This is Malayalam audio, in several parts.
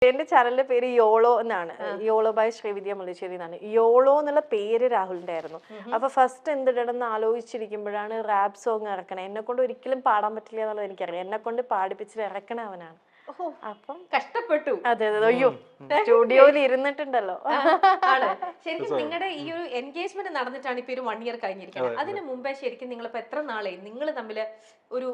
എന്റെ ചാനലിന്റെ പേര് യോളോ എന്നാണ്. യോളോ ബൈ ശ്രീവിദ്യ മുല്ലശ്ശേരി എന്നാണ്. യോളോ എന്നുള്ള പേര് രാഹുലിന്റെ ആയിരുന്നു. അപ്പൊ ഫസ്റ്റ് എന്തിടണമെന്ന് ആലോചിച്ചിരിക്കുമ്പോഴാണ് റാപ്പ് സോങ് ഇറക്കണേ. എന്നെ കൊണ്ട് ഒരിക്കലും പാടാൻ പറ്റില്ല എന്നുള്ളത് എനിക്കറിയാം. എന്നെ കൊണ്ട് പാടിപ്പിച്ചിട്ട് ഇറക്കണ അവനാണ്. അപ്പം കഷ്ടപ്പെട്ടു. അതെ അതെ. അയ്യോ, സ്റ്റുഡിയോയിൽ ഇരുന്നിട്ടുണ്ടല്ലോ. ശരിക്കും നിങ്ങളുടെ ഈ ഒരു എൻഗേജ്മെന്റ് നടന്നിട്ടാണ് ഇപ്പൊ ഒരു 1 ഇയർ കഴിഞ്ഞിരിക്കുന്നത്. അതിന് മുമ്പേ ശരിക്കും നിങ്ങൾ ഇപ്പൊ എത്ര നാളെ നിങ്ങൾ തമ്മിൽ ഒരു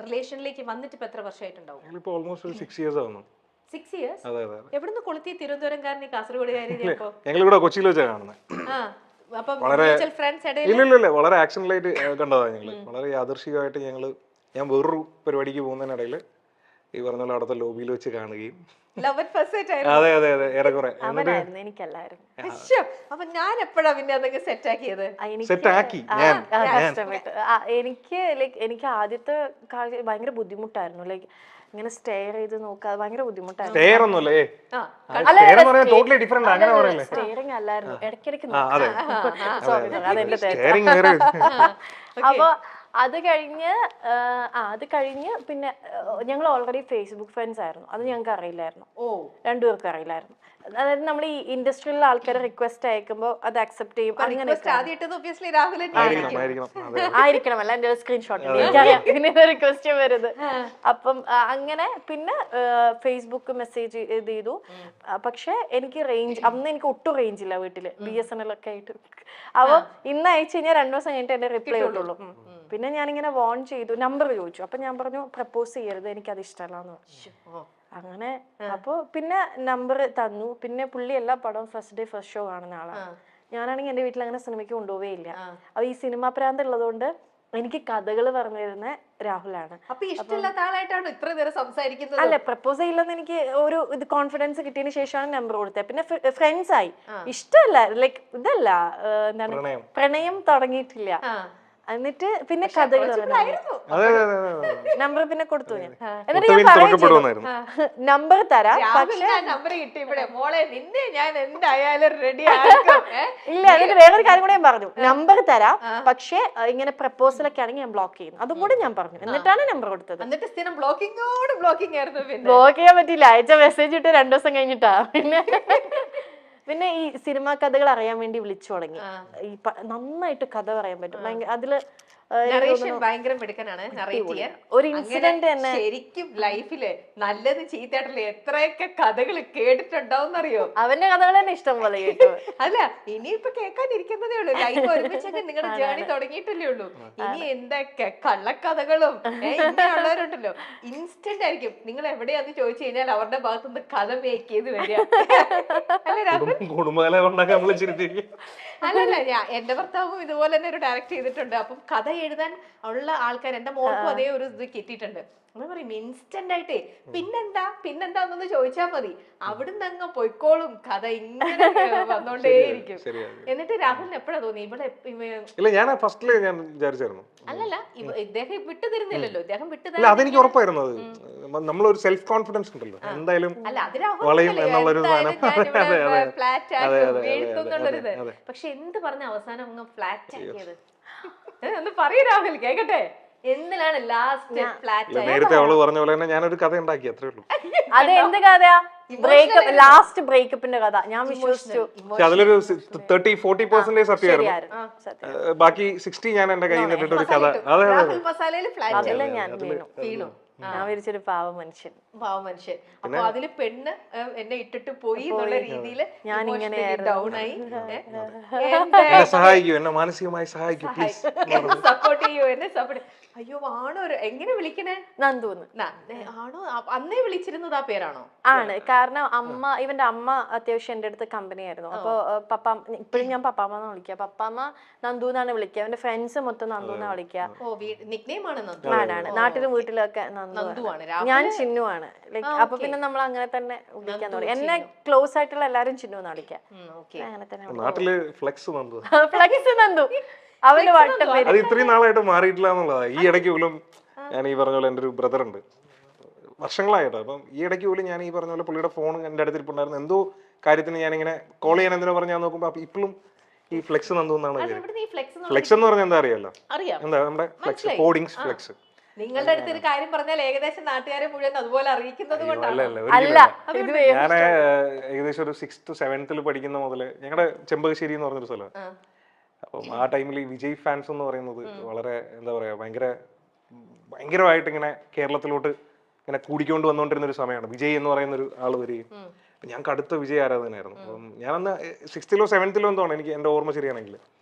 റിലേഷനിലേക്ക് വന്നിട്ട് ഇപ്പൊ എത്ര വർഷമായിട്ടുണ്ടാവും? 6 years ആവുന്നു. 6 years? എവിടുന്ന് കൊളുത്തി? തിരുവനന്തപുരംകാരൻ, കാസർഗോഡുകാരി? ഞങ്ങളിവിടെ കൊച്ചിയിൽ വെച്ചാണ് കാണുന്നത്. ഇല്ല, വളരെ ആക്ഷനിലായിട്ട് കണ്ടതാണ് ഞങ്ങള്. വളരെ യാദൃശികമായിട്ട് ഞാൻ വേറൊരു പരിപാടിക്ക് പോകുന്നതിനിടയിൽ ഈ പറഞ്ഞ പോലെ അവിടുത്തെ ലോബിയിൽ വെച്ച് കാണുകയും അതെ അതെ അതെ ഏറെക്കുറെ എനിക്കല്ലായിരുന്നു. അപ്പൊ ഞാൻ എപ്പോഴാ പിന്നെ അതൊക്കെ സെറ്റാക്കിയത്? സെറ്റാക്കി എനിക്ക് ആദ്യത്തെ ഭയങ്കര ബുദ്ധിമുട്ടായിരുന്നു. ലൈക്ക് ഇങ്ങനെ സ്റ്റെയർ ചെയ്ത് നോക്കാതെ ഭയങ്കര ബുദ്ധിമുട്ടായിരുന്നു. സ്റ്റെയറിംഗ് അല്ലായിരുന്നു, ഇടയ്ക്കിടയ്ക്ക്. അപ്പൊ അത് കഴിഞ്ഞ് പിന്നെ ഞങ്ങൾ ഓൾറെഡി ഫേസ്ബുക്ക് ഫ്രണ്ട്സ് ആയിരുന്നു. അത് ഞങ്ങൾക്ക് അറിയില്ലായിരുന്നു, രണ്ടുപേർക്കും അറിയില്ലായിരുന്നു. അതായത് നമ്മൾ ഈ ഇൻഡസ്ട്രിയിലുള്ള ആൾക്കാരെ റിക്വസ്റ്റ് അയക്കുമ്പോൾ അത് അക്സെപ്റ്റ് ചെയ്യും. അങ്ങനെ ആയിരിക്കണമല്ല, എന്റെ സ്ക്രീൻഷോട്ട് എനിക്കറിയാം പിന്നെ റിക്വസ്റ്റ് വരുന്നത്. അപ്പം അങ്ങനെ പിന്നെ ഫേസ്ബുക്ക് മെസ്സേജ് ഇത് ചെയ്തു. പക്ഷെ എനിക്ക് അന്ന് എനിക്ക് ഒട്ടും റേഞ്ച് ഇല്ല വീട്ടില്, BSNL ഒക്കെ ആയിട്ട്. അപ്പൊ ഇന്ന് അയച്ചു കഴിഞ്ഞാൽ 2 ദിവസം കഴിഞ്ഞിട്ട് എന്റെ റിപ്ലൈ കിട്ടുള്ളൂ. പിന്നെ ഞാനിങ്ങനെ വോൺ ചെയ്തു, നമ്പർ ചോദിച്ചു. അപ്പൊ ഞാൻ പറഞ്ഞു പ്രപ്പോസ് ചെയ്യരുത്, എനിക്കത് ഇഷ്ടമല്ലാന്ന് പറഞ്ഞു. അങ്ങനെ അപ്പൊ പിന്നെ നമ്പർ തന്നു. പിന്നെ പുള്ളി എല്ലാ പടവും ഫസ്റ്റ് ഡേ ഫസ്റ്റ് ഷോ കാണുന്ന ആളാണ്. ഞാനാണെങ്കിൽ എന്റെ വീട്ടിൽ അങ്ങനെ സിനിമയ്ക്ക് കൊണ്ടുപോവേ ഇല്ല. അപ്പൊ ഈ സിനിമ പ്രാന്ത് ഉള്ളതുകൊണ്ട് എനിക്ക് കഥകൾ പറഞ്ഞു തരുന്ന രാഹുലാണ്. അല്ല, പ്രപ്പോസ് ചെയ്യില്ലെന്ന് എനിക്ക് ഒരു ഇത് കോൺഫിഡൻസ് കിട്ടിയതിന് ശേഷമാണ് നമ്പർ കൊടുത്തത്. പിന്നെ ഫ്രണ്ട്സ് ആയി. ഇഷ്ടമല്ല, ലൈക്ക് ഇതല്ല, എന്താണ്, പ്രണയം തുടങ്ങിയിട്ടില്ല. എന്നിട്ട് പിന്നെ കഥകൾ നമ്പർ പിന്നെ കൊടുത്തു ഞാൻ. എന്നിട്ട് ഞാൻ പറയും നമ്പർ തരാം, പക്ഷേ ഇല്ല. എന്നിട്ട് വേറൊരു കാര്യം കൂടെ ഞാൻ പറഞ്ഞു, നമ്പർ തരാം പക്ഷെ ഇങ്ങനെ പ്രപ്പോസലൊക്കെ ആണെങ്കിൽ ഞാൻ ബ്ലോക്ക് ചെയ്യും. അതും കൂടെ ഞാൻ പറഞ്ഞു. എന്നിട്ടാണ് നമ്പർ കൊടുത്തത്. ബ്ലോക്ക് ചെയ്യാൻ പറ്റില്ല, അയച്ച മെസ്സേജ് ഇട്ട് 2 ദിവസം കഴിഞ്ഞിട്ടാ. പിന്നെ ഈ സിനിമാ കഥകൾ അറിയാൻ വേണ്ടി വിളിച്ചു തുടങ്ങി. ഈ നന്നായിട്ട് കഥ പറയാൻ പറ്റും. അതില് ഭയങ്കര മിടുക്കനാണ്. ഒരു ഇൻസിഡന്റ് തന്നെ ശരിക്കും ലൈഫില് നല്ലത് ചീത്തയായിട്ടുള്ള എത്രയൊക്കെ കഥകൾ കേട്ടിട്ടുണ്ടാവും അറിയോ? അവന്റെ കഥകൾ തന്നെ ഇഷ്ടം പോലെ കേട്ടു. അല്ല, ഇനിയിപ്പൊ കേൾക്കാനിരിക്കുന്നതേ ഉള്ളൂ. ലൈഫ് ഒരുമിച്ചൊക്കെ നിങ്ങളുടെ ജേണി തുടങ്ങിയിട്ടല്ലേ ഉള്ളൂ. ഇനി എന്തൊക്കെ കള്ളക്കഥകളും ഇങ്ങനെയുള്ളവരുണ്ടല്ലോ, ഇൻസ്റ്റന്റ് ആയിരിക്കും. നിങ്ങൾ എവിടെയാന്ന് ചോദിച്ചു കഴിഞ്ഞാൽ അവരുടെ ഭാഗത്തുനിന്ന് കഥ മേക്ക് ചെയ്ത് വരിക. അല്ലല്ല, എന്റെ ഭർത്താവും ഇതുപോലെ തന്നെ ഒരു ഡയറക്ട് ചെയ്തിട്ടുണ്ട്. അപ്പം കഥ എഴുതാൻ ഉള്ള ആൾക്കാർ എന്റെ മോൾക്കും അതേ ഒരു ഇത് കിട്ടിയിട്ടുണ്ട്. നമ്മൾ പറയും ഇൻസ്റ്റന്റ് ആയിട്ടേ പിന്നെന്താന്നൊന്ന് ചോദിച്ചാൽ മതി, അവിടുന്ന് അങ്ങ് പൊയ്ക്കോളും കഥ, ഇങ്ങനെ വന്നോണ്ടേയിരിക്കും. എന്നിട്ട് രാഹുലിന് എപ്പോഴാ തോന്നി അല്ലല്ല ഇദ്ദേഹം വിട്ടു തരുന്നില്ലല്ലോ, ഇദ്ദേഹം വിട്ടു തരുന്നില്ല. അതെനിക്ക് ഉറപ്പായിരുന്നു. അത് നമ്മളൊരു സെൽഫ് കോൺഫിഡൻസ് ഉണ്ടല്ലോ എന്തായാലും. പക്ഷെ എന്ത് പറഞ്ഞ അവസാനം അങ്ങ് ഫ്ലാറ്റ് ആക്കിയത്? ഒന്ന് പറയൂ രാഹുൽ, കേക്കട്ടെ. എന്തിനാണ് ലാസ്റ്റ് ഫ്ലാറ്റ്? നേരത്തെ അവള് പറഞ്ഞ പോലെ തന്നെ ഞാനൊരു കഥ ഉണ്ടാക്കി, അത്രേ ഉള്ളൂ. അത് എന്ത് കഥയാ? ബ്രേക്കപ്പ്, ലാസ്റ്റ് ബ്രേക്കപ്പിന്റെ കഥ. ഞാൻ വിശ്വസിച്ചു. അതിലൊരു 30-40% സത്യമായിരുന്നു. ബാക്കി 60 ഞാൻ എന്റെ കയ്യിൽ നിന്നിട്ട് ഒരു കഥ. അതല്ല, ഞാൻ വീണു. ഞാൻ വിരിച്ചൊരു പാവ മനുഷ്യൻ. അപ്പൊ അതില് പെണ്ണ് എന്നെ ഇട്ടിട്ട് പോയി എന്നുള്ള രീതിയിൽ ഞാൻ ഇങ്ങനെ ഡൗൺ ആയി. സഹായിക്കൂ, എന്നെ മാനസികമായി സഹായിക്കൂ പ്ലീസ്, സപ്പോർട്ട് ചെയ്യൂ, എന്നെ സപ്പോർട്ട്. അയ്യോ, ആണോ? എങ്ങനെ വിളിക്കണേ? നന്ദൂന്ന്. ആണോ? അന്നേ വിളിച്ചിരുന്നത് ആ പേരാണോ? ആണ്. കാരണം ഇവന്റെ അമ്മ അത്യാവശ്യം എന്റെ അടുത്ത് കമ്പനി ആയിരുന്നു. അപ്പൊ ഇപ്പഴും ഞാൻ പപ്പാമ്മന്ന് വിളിക്കുക. പപ്പാമ്മ നന്ദൂന്നാണ് വിളിക്കുക. അവന്റെ ഫ്രണ്ട്സ് മൊത്തം നന്ദൂന്നാ വിളിക്കുക. ആണ്. നാട്ടിലും വീട്ടിലൊക്കെ നന്ദുവാണ്. ഞാൻ ചിന്നുവാണ്. ലൈക്ക് അപ്പൊ പിന്നെ നമ്മൾ അങ്ങനെ തന്നെ വിളിക്കാൻ തുടങ്ങി. എന്നെ ക്ലോസ് ആയിട്ടുള്ള എല്ലാരും ചിന്നുന്നാ വിളിക്കുക. അങ്ങനെ തന്നെ നാട്ടില് ഫ്ലെക്സ് നന്ദു. അവന്റെ വട്ടം പേര്. അത് ഇത്രയും നാളായിട്ട് മാറിയിട്ടില്ല എന്നുള്ളതാ. ഈ ഇടയ്ക്ക് പോലും ഞാൻ ഈ പറഞ്ഞ പോലെ എന്റെ ഒരു ബ്രദർ ഉണ്ട്, വർഷങ്ങളായിട്ടോ. അപ്പം ഈ ഇടയ്ക്ക് പോലും ഞാൻ ഈ പറഞ്ഞ പോലെ പുള്ളിയുടെ ഫോൺ എന്റെ അടുത്തിരിപ്പുണ്ടായിരുന്നു. എന്തോ കാര്യത്തിന് ഞാനിങ്ങനെ കോൾ ചെയ്യാൻ എന്തിനാ പറഞ്ഞാൽ നോക്കുമ്പോ ഇപ്പോഴും ഈ ഫ്ലെക്സ് നന്ദു എന്നാണ്. ഫ്ലെക്സ് എന്ന് പറഞ്ഞാൽ എന്താ അറിയാലോ? എന്താ നമ്മുടെ ഫ്ലെക്സ്, ഹോർഡിങ്സ് ഫ്ലെക്സ്. നിങ്ങളുടെ അടുത്ത് ഒരു കാര്യം പറഞ്ഞാൽ ഏകദേശം നാട്ടുകാരെ മുഴുവൻ അതുപോലെ അറിയിക്കുന്നത് അല്ല കൊണ്ടാണ്. അല്ല അല്ല ഒരിക്കലും ഇത് ഞാൻ ഏകദേശം ഒരു 6th 7th പഠിക്കുന്ന മുതല് ഞങ്ങളുടെ ചെമ്പകശ്ശേരി എന്ന് പറഞ്ഞൊരു സ്ഥലം. അപ്പം ആ ടൈമിൽ ഈ വിജയ് ഫാൻസ് എന്ന് പറയുന്നത് വളരെ എന്താ പറയാ ഭയങ്കരമായിട്ട് ഇങ്ങനെ കേരളത്തിലോട്ട് ഇങ്ങനെ കൂടിക്കൊണ്ട് വന്നുകൊണ്ടിരുന്ന ഒരു സമയമാണ്. വിജയ് എന്ന് പറയുന്ന ഒരു ആള് വരികയും ഞാൻ കടുത്ത വിജയ് ആരാധകനായിരുന്നു. അപ്പം ഞാനന്ന് 6th 7th എന്തോണ് എനിക്ക് എൻ്റെ ഓർമ്മ ശരിയാണെങ്കിൽ.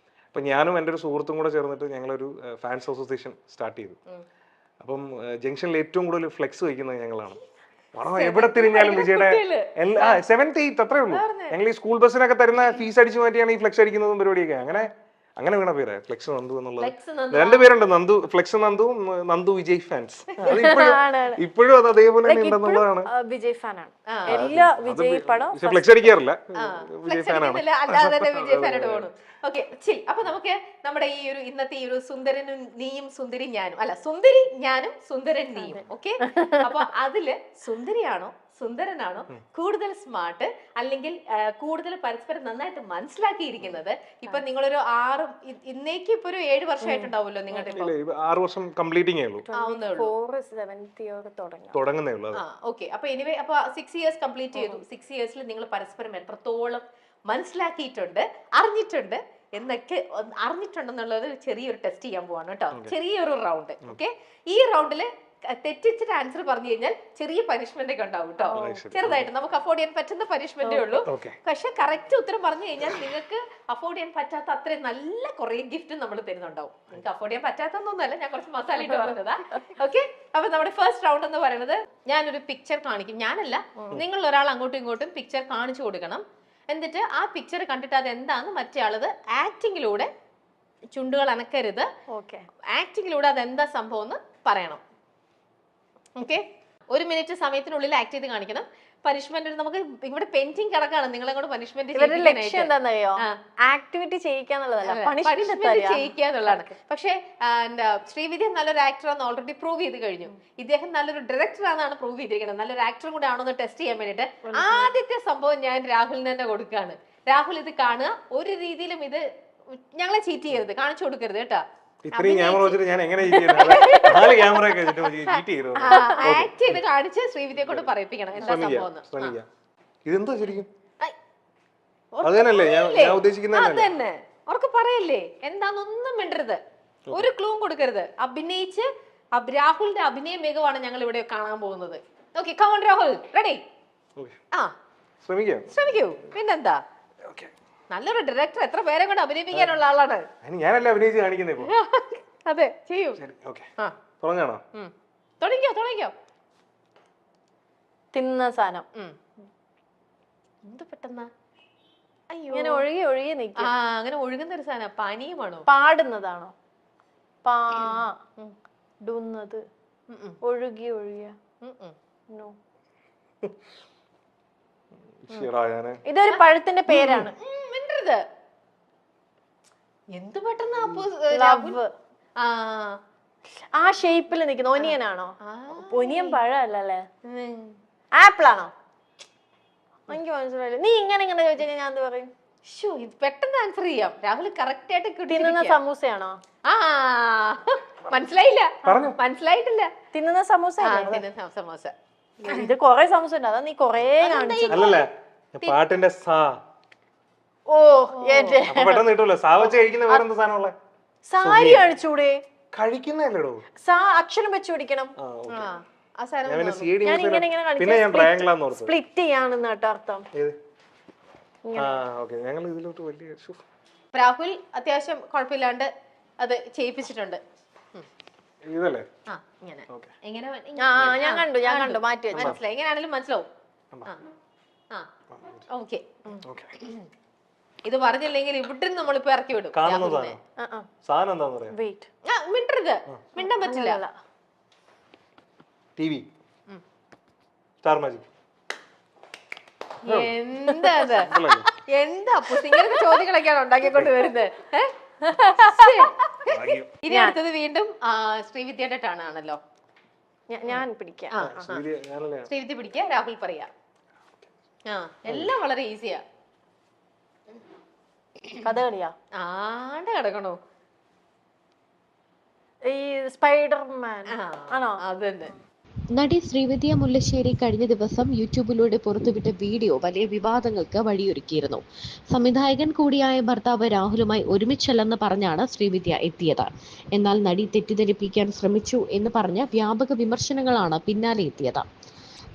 അപ്പം ഞാനും എൻ്റെ ഒരു സുഹൃത്തും കൂടെ ചേർന്നിട്ട് ഞങ്ങളൊരു ഫാൻസ് അസോസിയേഷൻ സ്റ്റാർട്ട് ചെയ്തു. അപ്പം ജംഗ്ഷനിൽ ഏറ്റവും കൂടുതൽ ഫ്ലെക്സ് വയ്ക്കുന്നത് ഞങ്ങളാണ്. എവിടെ തിരിഞ്ഞാലും വിജയുടെ 7th 8th അത്രേ ഉള്ളൂ. ഞങ്ങൾ ഈ സ്കൂൾ ബസ്സിനൊക്കെ തരുന്ന ഫീസ് അടിച്ചു മാറ്റിയാണ് ഈ ഫ്ലെക്സ് അടിക്കുന്നതും പരിപാടിയൊക്കെ. അങ്ങനെ വീണ പേരാ ഫ്ലെക്സ് നന്ദു എന്നുള്ളത്. രണ്ടുപേരുണ്ട്, നന്ദു ഫ്ലെക്സ് നന്ദുവും നന്ദു വിജയ് ഫാൻസ്. അത് ഇപ്പോഴും അത് അതേപോലെ തന്നെ ഉണ്ടെന്നുള്ളതാണ്. വിജയ് ഫാനാണ് എല്ലാ വിജയ് പടം. ഫ്ലെക്സ് അടിക്കാറില്ല, വിജയ് ഫാനാണ്. അല്ലാതെ തന്നെ വിജയ് ഫാനായിട്ട് പോകണം. ഓക്കെ ചിൽ. അപ്പൊ നമുക്ക് നമ്മുടെ ഈ ഒരു ഇന്നത്തെ ഈ ഒരു സുന്ദരനും നീയും സുന്ദരി ഞാനും, അല്ല സുന്ദരി ഞാനും സുന്ദരൻ നീയും. ഓക്കെ, അപ്പൊ അതില് സുന്ദരിയാണോ സുന്ദരനാണോ കൂടുതൽ സ്മാർട്ട്, അല്ലെങ്കിൽ കൂടുതൽ പരസ്പരം നന്നായിട്ട് മനസ്സിലാക്കിയിരിക്കുന്നത്? ഇപ്പൊ നിങ്ങളൊരു ഇന്നേക്ക് ഇപ്പൊ ഒരു 7 വർഷമായിട്ടുണ്ടാവുമല്ലോ നിങ്ങളുടെ? 6 വർഷം കംപ്ലീറ്റിംഗ് തുടങ്ങുന്നേ ഉള്ളൂ. ഓക്കെ, അപ്പൊ എനിവേ അപ്പൊ 6 years കംപ്ലീറ്റ് ചെയ്തു. 6 yearsൽ നിങ്ങൾ പരസ്പരം എത്രത്തോളം മനസ്സിലാക്കിയിട്ടുണ്ട്, അറിഞ്ഞിട്ടുണ്ട് എന്നൊക്കെ അറിഞ്ഞിട്ടുണ്ടെന്നുള്ളത് ചെറിയൊരു ടെസ്റ്റ് ചെയ്യാൻ പോവാണ് കേട്ടോ. ചെറിയൊരു റൗണ്ട്. ഓക്കെ, ഈ റൗണ്ടില് തെറ്റിച്ചിട്ട് ആൻസർ പറഞ്ഞു കഴിഞ്ഞാൽ ചെറിയ പനിഷ്മെന്റ് ഒക്കെ ഉണ്ടാവും കേട്ടോ. ചെറുതായിട്ട് നമുക്ക് അഫോർഡ് ചെയ്യാൻ പറ്റുന്ന പനിഷ്മെന്റേ ഉള്ളൂ. പക്ഷെ കറക്റ്റ് ഉത്തരം പറഞ്ഞു കഴിഞ്ഞാൽ നിങ്ങൾക്ക് അഫോർഡ് ചെയ്യാൻ പറ്റാത്ത അത്രയും നല്ല കുറെ ഗിഫ്റ്റ് നമ്മൾ തരുന്നുണ്ടാവും. നിങ്ങൾക്ക് അഫോർഡ് ചെയ്യാൻ പറ്റാത്തൊന്നുമല്ല, ഞാൻ കുറച്ച് മസാല ഇട്ട് പറഞ്ഞതാ. ഓക്കെ, അപ്പൊ നമ്മുടെ ഫസ്റ്റ് റൗണ്ട് എന്ന് പറയുന്നത് ഞാനൊരു പിക്ചർ കാണിക്കും. ഞാനല്ല, നിങ്ങൾ ഒരാൾ അങ്ങോട്ടും ഇങ്ങോട്ടും പിക്ചർ കാണിച്ചു കൊടുക്കണം. എന്നിട്ട് ആ പിക്ചർ കണ്ടിട്ട് അത് എന്താന്ന് മറ്റേ ആളത് ആക്ടിങ്ങിലൂടെ, ചുണ്ടുകൾ അനക്കരുത്, ആക്ടിങ്ങിലൂടെ അതെന്താ സംഭവം എന്ന് പറയണം. ഓക്കെ, 1 മിനിറ്റ് സമയത്തിനുള്ളിൽ ആക്ട് ചെയ്ത് കാണിക്കണം. പനിഷ്മെന്റ് നമുക്ക് ഇവിടെ പെയിന്റിംഗ് കിടക്കാണ്, നിങ്ങളെ കൂടെ പനിഷ്മെന്റ് ആക്ടിവിറ്റി ചെയ്യിക്കാന്നുള്ളതല്ല, ചെയ്യിക്കാന്നുള്ളതാണ്. പക്ഷെ ശ്രീവിദ്യ നല്ലൊരു ആക്ടറാന്ന് ഓൾറെഡി പ്രൂവ് ചെയ്ത് കഴിഞ്ഞു. ഇദ്ദേഹം നല്ലൊരു ഡയറക്ടർ ആണെന്നാണ് പ്രൂവ് ചെയ്തിരിക്കുന്നത്. നല്ലൊരു ആക്ടറും കൂടെ ആണോ എന്ന് ടെസ്റ്റ് ചെയ്യാൻ വേണ്ടിട്ട് ആദ്യത്തെ സംഭവം ഞാൻ രാഹുലിന് തന്നെ കൊടുക്കുകയാണ്. രാഹുൽ ഇത് കാണുക, ഒരു രീതിയിലും ഇത് ഞങ്ങളെ ചീറ്റ് ചെയ്യരുത്, കാണിച്ചു കൊടുക്കരുത് കേട്ടോ. ഇത്രയും ക്യാമറ വെച്ചിട്ട് ഞാൻ എങ്ങനെ ആക്ട് ചെയ്ത് കാണിച്ച് ശ്രീവിദ്യയെ കൊണ്ട് പറയിപ്പിക്കണം എന്താ സംഭവം. ഇതെന്താ ശരിക്കും അതന്നെ ഞാൻ ഉദ്ദേശിക്കുന്നത്. അതന്നെ അവർക്ക് പറയല്ലേ എന്താന്നൊന്നും മിണ്ടരുത്, ഒരു ക്ലൂവും കൊടുക്കരുത്. അഭിനയിച്ച് രാഹുലിന്റെ അഭിനയ മികവാണ് ഞങ്ങൾ ഇവിടെ കാണാൻ പോകുന്നത്. Okay, come on Rahul, ready? ശ്രമിക്കൂ, പിന്നെന്താ. നല്ലൊരു ഡയറക്ടർ, എത്ര പേരെ കൊണ്ട് അഭിനയിപ്പിക്കാനുള്ള ആളാണ്. ഞാനല്ല അഭിനയിച്ച് കാണിക്കുന്നത്. അതെ, ചെയ്യൂ. തുടങ്ങിക്കോ. തിന്ന സാധനം എന്ത് പെട്ടെന്നാ? അയ്യോ, ഇങ്ങനെ ഒഴുകി ഒഴുകി നിൽക്കും. അങ്ങനെ ഒഴുകുന്ന ഒരു സാധനം. പാനീയമാണോ? പാടുന്നതാണോ? പാടുന്നത്, ഒഴുകി ഒഴുകിയ. ഇതൊരു പഴത്തിന്റെ പേരാണ്. എന്ത് പെട്ടെന്ന് ആ ഷേപ്പിൽ നിൽക്കുന്ന ഒനിയനാണോ? ഒനിയൻ പഴമല്ലേ, ആപ്പിൾ ആണോ? എനിക്ക് മനസ്സിലായില്ല. നീ ഇങ്ങനെ ചോദിച്ചാൽ ഞാൻ എന്ത് പറയും? പെട്ടെന്ന് ആൻസർ ചെയ്യാം. രാഹുൽ കറക്റ്റ് ആയിട്ട് തിന്നുന്ന സമൂസയാണോ? മനസ്സിലായിട്ടില്ല. തിന്നുന്ന സമൂസ. സമൂസ ഇത് കൊറേ സമൂസ ഉണ്ട്, അതാ നീ കൊറേ കാണിച്ചു. പാട്ടിന്റെ സാരി കഴിച്ചൂടെ? കഴിക്കുന്നല്ലോ, അക്ഷരം വെച്ച് പിടിക്കണം. സ്പ്ലിറ്റ് ചെയ്യാണെന്ന് കേട്ടോ അർത്ഥം. രാഹുൽ അത്യാവശ്യം കുഴപ്പമില്ലാണ്ട് അത് ചെയ്യിപ്പിച്ചിട്ടുണ്ട്. ഞാൻ കണ്ടു മാറ്റി വെച്ചു. മനസ്സിലായി, എങ്ങനെയാണെങ്കിലും മനസ്സിലാവും. ഓക്കെ, ഇത് പറഞ്ഞില്ലെങ്കിൽ ഇവിടെ നമ്മളിപ്പോ ഇറക്കി വിടും. മിണ്ടരുത്, മിണ്ടാൻ പറ്റില്ല. എന്താ ഇങ്ങനത്തെ ചോദ്യങ്ങളൊക്കെയാണ് ഉണ്ടാക്കിക്കൊണ്ട് വരുന്നത്. ഇനി അടുത്തത് വീണ്ടും ശ്രീവിദ്യയുടെ ടേൺ ആണല്ലോ. ഞാൻ പിടിക്കാം. ശ്രീവിദ്യ പിടിക്കുക, രാഹുൽ പറയാ. എല്ലാം വളരെ ഈസിയാ. കഥകളിയാ? ആണ്ട് കിടക്കണോ? ഈ സ്പൈഡർമാൻ ആണോ? അതന്നെ. നടി ശ്രീവിദ്യ മുല്ലശ്ശേരി കഴിഞ്ഞ ദിവസം യൂട്യൂബിലൂടെ പുറത്തുവിട്ട വീഡിയോ വലിയ വിവാദങ്ങൾക്ക് വഴിയൊരുക്കിയിരുന്നു. സംവിധായകൻ കൂടിയായ ഭർത്താവ് രാഹുലുമായി ഒരുമിച്ചല്ലെന്ന് പറഞ്ഞാണ് ശ്രീവിദ്യ എത്തിയത്. എന്നാൽ നടി തെറ്റിദ്ധരിപ്പിക്കാൻ ശ്രമിച്ചു എന്ന് പറഞ്ഞ് വ്യാപക വിമർശനങ്ങളാണ് പിന്നാലെ എത്തിയത്.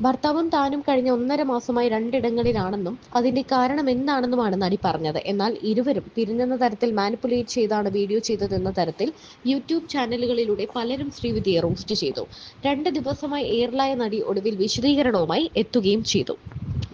ഭർത്താവും താനും കഴിഞ്ഞ 1.5 മാസമായി 2 ഇടങ്ങളിലാണെന്നും അതിന്റെ കാരണം എന്താണെന്നുമാണ് നടി പറഞ്ഞത്. എന്നാൽ ഇരുവരും പിരിഞ്ഞെന്ന തരത്തിൽ മാനിപ്പുലേറ്റ് ചെയ്താണ് വീഡിയോ ചെയ്തതെന്ന തരത്തിൽ യൂട്യൂബ് ചാനലുകളിലൂടെ പലരും ശ്രീവിദ്യയെ റോസ്റ്റ് ചെയ്തു. 2 ദിവസമായി എയറിലായ നടി ഒടുവിൽ വിശദീകരണവുമായി എത്തുകയും ചെയ്തു.